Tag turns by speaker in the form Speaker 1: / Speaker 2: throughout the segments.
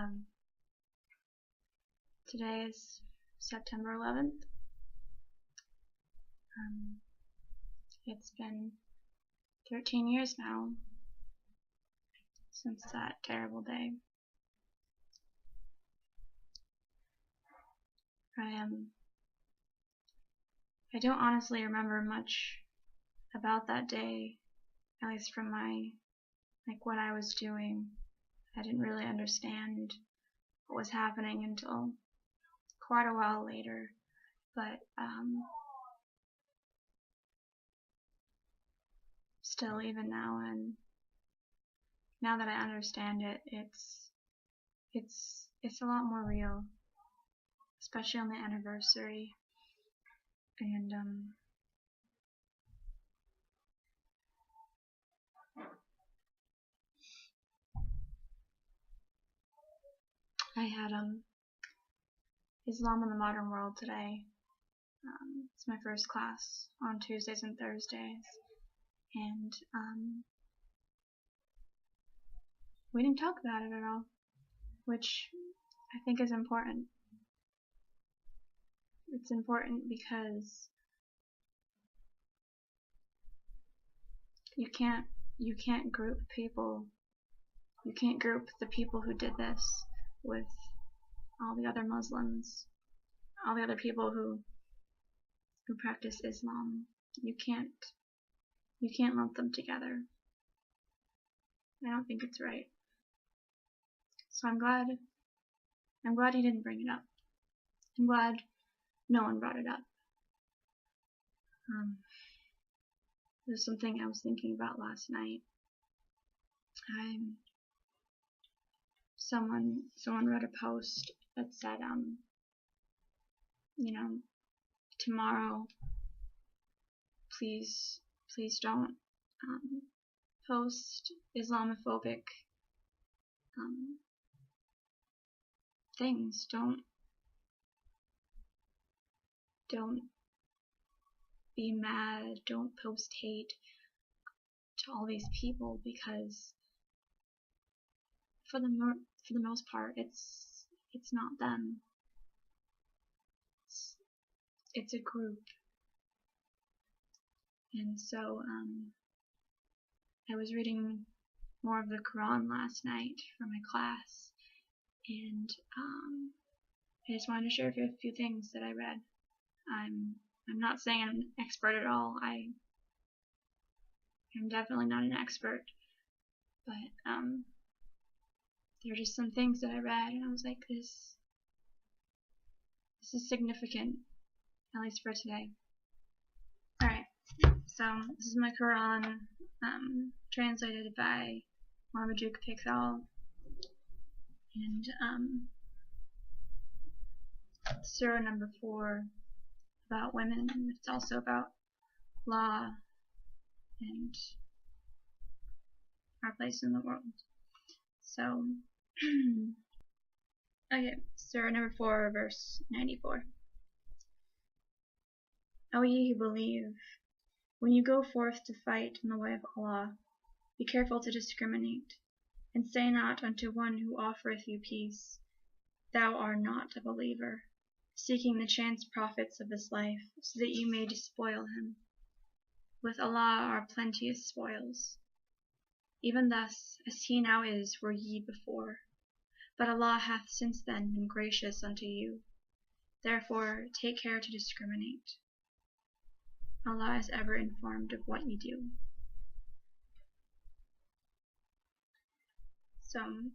Speaker 1: Um, Today is September 11th. It's been 13 years now since that terrible day. I don't honestly remember much about that day, at least from what I was doing. I didn't really understand what was happening until quite a while later, but still, even now, and now that I understand it, it's a lot more real, especially on the anniversary. And I had Islam in the Modern World today. It's my first class on Tuesdays and Thursdays, and we didn't talk about it at all, which I think is important. It's important because you can't group people. You can't group the people who did this with all the other Muslims, all the other people who practice Islam. You can't lump them together. I don't think it's right. So I'm glad he didn't bring it up. I'm glad no one brought it up. There's something I was thinking about last night. Someone wrote a post that said, tomorrow, please don't post Islamophobic things. Don't be mad. Don't post hate to all these people, because for the most part, it's not them. It's a group. And so I was reading more of the Quran last night for my class, and I just wanted to share a few things that I read. I'm not saying I'm an expert at all. I'm definitely not an expert, but there are just some things that I read, and I was like, this is significant, at least for today. Alright, so this is my Quran, translated by Marmaduke Pickthall, and Surah number 4, about women. It's also about law and our place in the world. So, okay, Surah number 4, verse 94. O ye who believe, when you go forth to fight in the way of Allah, be careful to discriminate, and say not unto one who offereth you peace, Thou art not a believer, seeking the chance profits of this life, so that you may despoil him. With Allah are plenteous spoils. Even thus, as he now is, were ye before. But Allah hath since then been gracious unto you. Therefore take care to discriminate. Allah is ever informed of what ye do. So,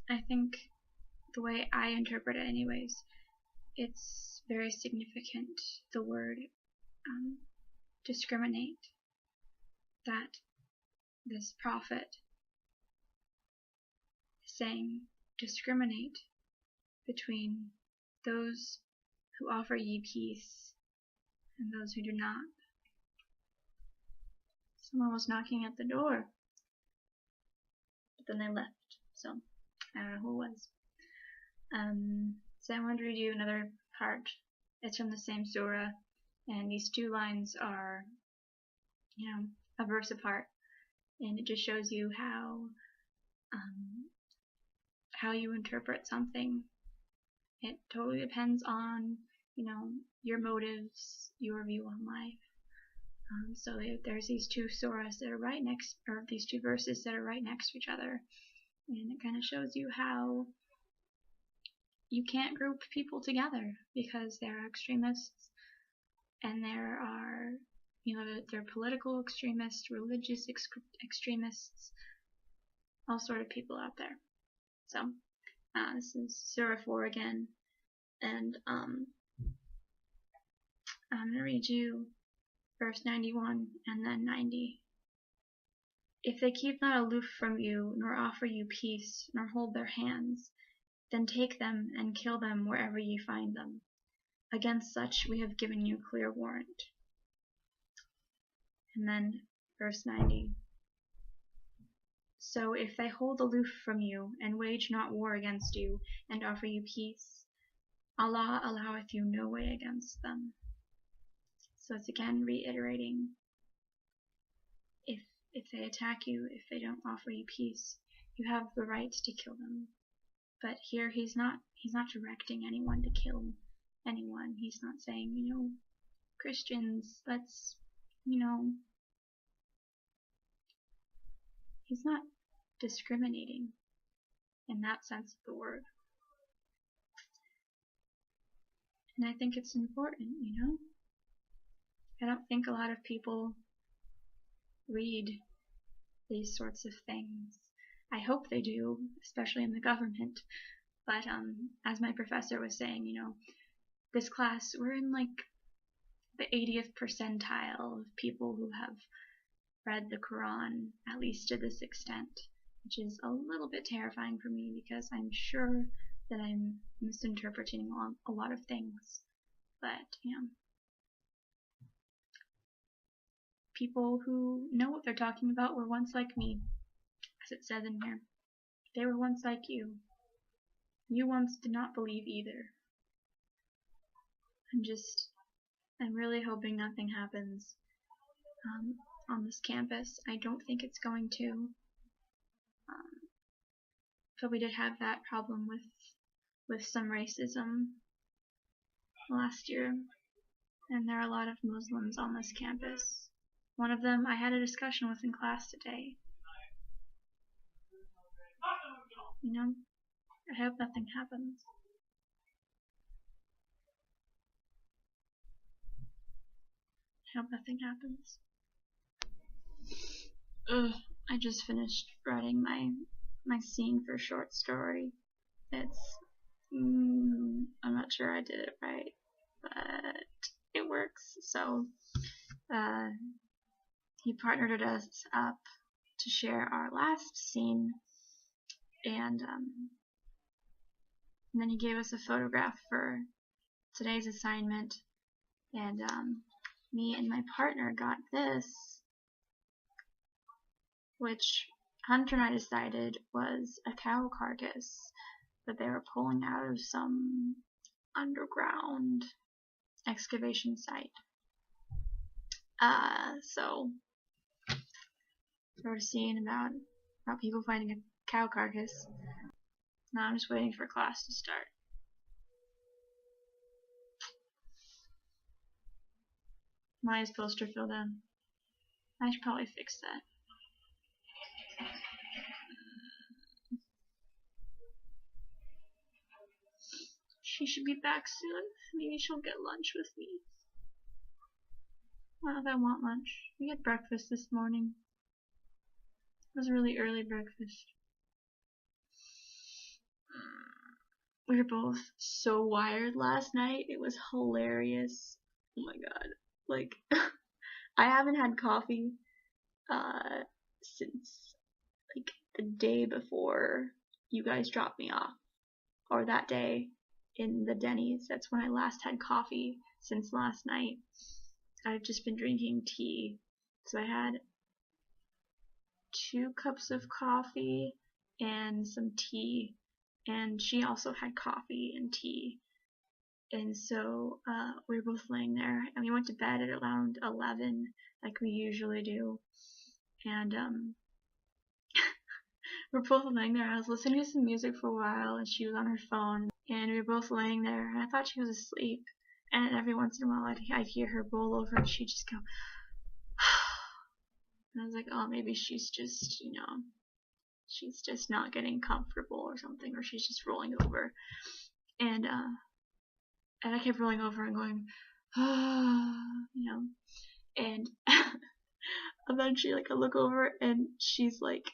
Speaker 1: I think the way I interpret it anyways, it's very significant, the word discriminate, that this prophet is saying, discriminate between those who offer ye peace and those who do not. Someone was knocking at the door, but then they left, so I don't know who it was. So I wanted to read you another part. It's from the same surah, and these two lines are, a verse apart, and it just shows you how you interpret something. It totally depends on, your motives, your view on life. So there's these two surahs that are right next, or these two verses that are right next to each other, and it kind of shows you how you can't group people together because there are extremists, and there are, there are political extremists, religious extremists, all sort of people out there. So this is Surah 4 again, and I'm going to read you verse 91 and then 90. If they keep not aloof from you, nor offer you peace, nor hold their hands, then take them and kill them wherever ye find them. Against such we have given you clear warrant. And then verse 90. So if they hold aloof from you, and wage not war against you, and offer you peace, Allah alloweth you no way against them. So it's again reiterating, if they attack you, if they don't offer you peace, you have the right to kill them. But here he's not directing anyone to kill anyone. He's not saying, Christians, let's, he's not discriminating in that sense of the word. And I think it's important, I don't think a lot of people read these sorts of things. I hope they do, especially in the government. But as my professor was saying, this class, we're in like the 80th percentile of people who have read the Quran, at least to this extent, which is a little bit terrifying for me because I'm sure that I'm misinterpreting a lot of things. But, people who know what they're talking about were once like me, as it says in here. They were once like you. You once did not believe either. I'm really hoping nothing happens on this campus. I don't think it's going to. But we did have that problem with some racism last year, and there are a lot of Muslims on this campus. One of them I had a discussion with in class today. I hope nothing happens. I hope nothing happens. I just finished writing my scene for short story. It's I'm not sure I did it right, but it works. So he partnered us up to share our last scene, and then he gave us a photograph for today's assignment, and me and my partner got this, which Hunter and I decided was a cow carcass that they were pulling out of some underground excavation site. So wrote a scene about people finding a cow carcass. Now I'm just waiting for class to start. Maya's poster fell down. I should probably fix that. She should be back soon. Maybe she'll get lunch with me. I don't know if I want lunch. We had breakfast this morning. It was a really early breakfast. We were both so wired last night. It was hilarious. Oh my god. Like, I haven't had coffee since like the day before you guys dropped me off, or that day in the Denny's. That's when I last had coffee since last night. I've just been drinking tea. So I had 2 cups of coffee and some tea, and she also had coffee and tea. And so we were both laying there, and we went to bed at around 11, like we usually do. And we're both laying there. I was listening to some music for a while, and she was on her phone, and we were both laying there, and I thought she was asleep. And every once in a while, I'd hear her roll over, and she'd just go, and I was like, oh, maybe she's just, she's just not getting comfortable or something, or she's just rolling over. And I kept rolling over and going, and eventually, like, I look over, and she's like,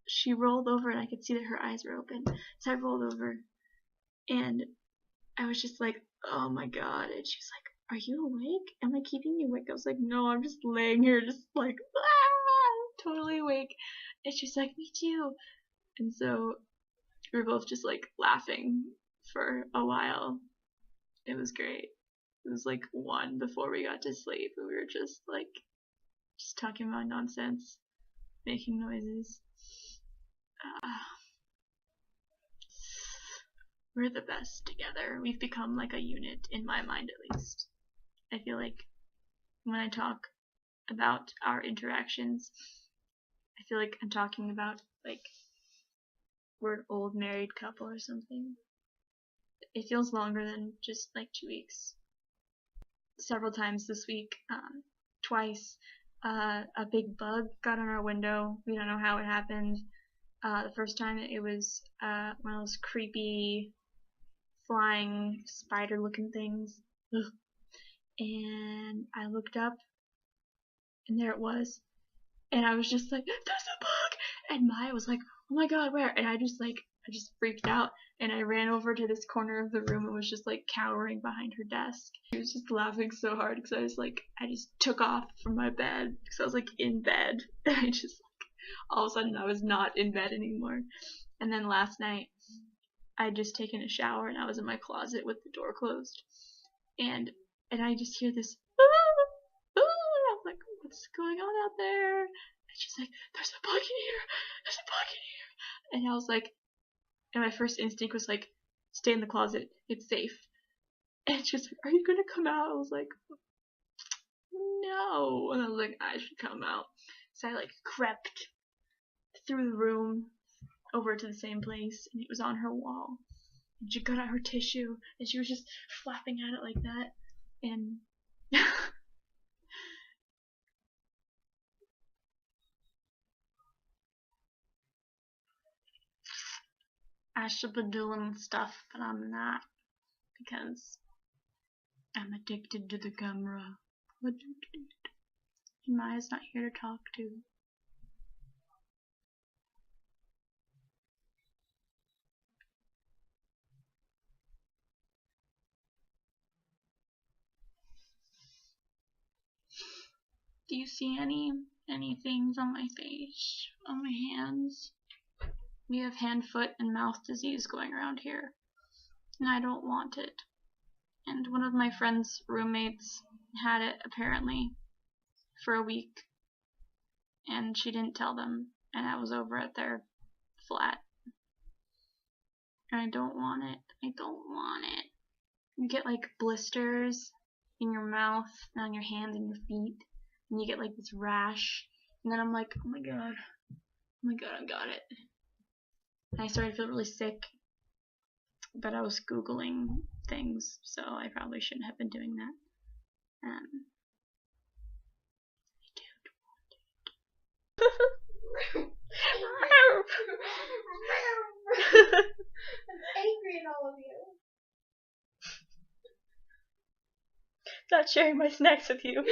Speaker 1: she rolled over, and I could see that her eyes were open. So I rolled over, and I was just like, oh my god. And she's like, are you awake? Am I keeping you awake? I was like, no, I'm just laying here, just like, totally awake. And she's like, me too. And so we were both just like laughing for a while. It was great. It was like 1 before we got to sleep, and we were just talking about nonsense, making noises. We're the best together. We've become like a unit, in my mind at least. I feel like when I talk about our interactions, I feel like I'm talking about like we're an old married couple or something. It feels longer than just like 2 weeks. Several times this week, twice, a big bug got on our window. We don't know how it happened. The first time it was one of those creepy flying spider looking things. Ugh. And I looked up, and there it was, and I was just like, there's a bug. And Maya was like, oh my god, where? And I just freaked out, and I ran over to this corner of the room and was just like cowering behind her desk. She was just laughing so hard because I just took off from my bed because I was like in bed, and I just all of a sudden I was not in bed anymore. And then last night I had just taken a shower, and I was in my closet with the door closed, and I just hear this, and I'm like, what's going on out there? And she's like, there's a bug in here, there's a bug in here. And I was like, and my first instinct was like, stay in the closet, it's safe. And she was like, are you gonna come out? I was like, no. And I was like, I should come out. So I like crept through the room over to the same place, and it was on her wall. And she got out her tissue, and she was just flapping at it like that. And I should be doing stuff, but I'm not, because I'm addicted to the camera. Addicted. Maya's not here to talk to. Do you see any things on my face, on my hands? We have hand, foot, and mouth disease going around here, and I don't want it. And one of my friend's roommates had it, apparently, for a week, and she didn't tell them, and I was over at their flat. And I don't want it. I don't want it. You get like blisters in your mouth and on your hands and your feet, and you get like this rash, and then I'm like, oh my god, I got it. And I started to feel really sick, but I was Googling things, so I probably shouldn't have been doing that. I don't want it.
Speaker 2: I'm angry at all of you.
Speaker 1: Not sharing my snacks with you.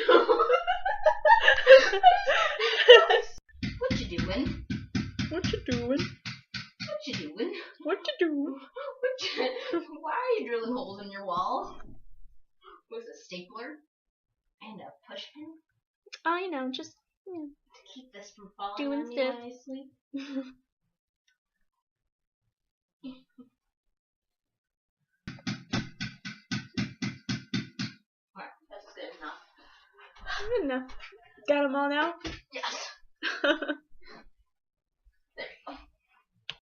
Speaker 2: What you doing?
Speaker 1: What you doing?
Speaker 2: What you doing?
Speaker 1: What you doing?
Speaker 2: Why are you drilling holes in your wall? With a stapler and a push pin?
Speaker 1: Oh, you know, just
Speaker 2: To keep this from falling
Speaker 1: doing
Speaker 2: on me
Speaker 1: stuff.
Speaker 2: when I sleep? Alright, that's good enough.
Speaker 1: Good enough. Got them all now?
Speaker 2: Yes.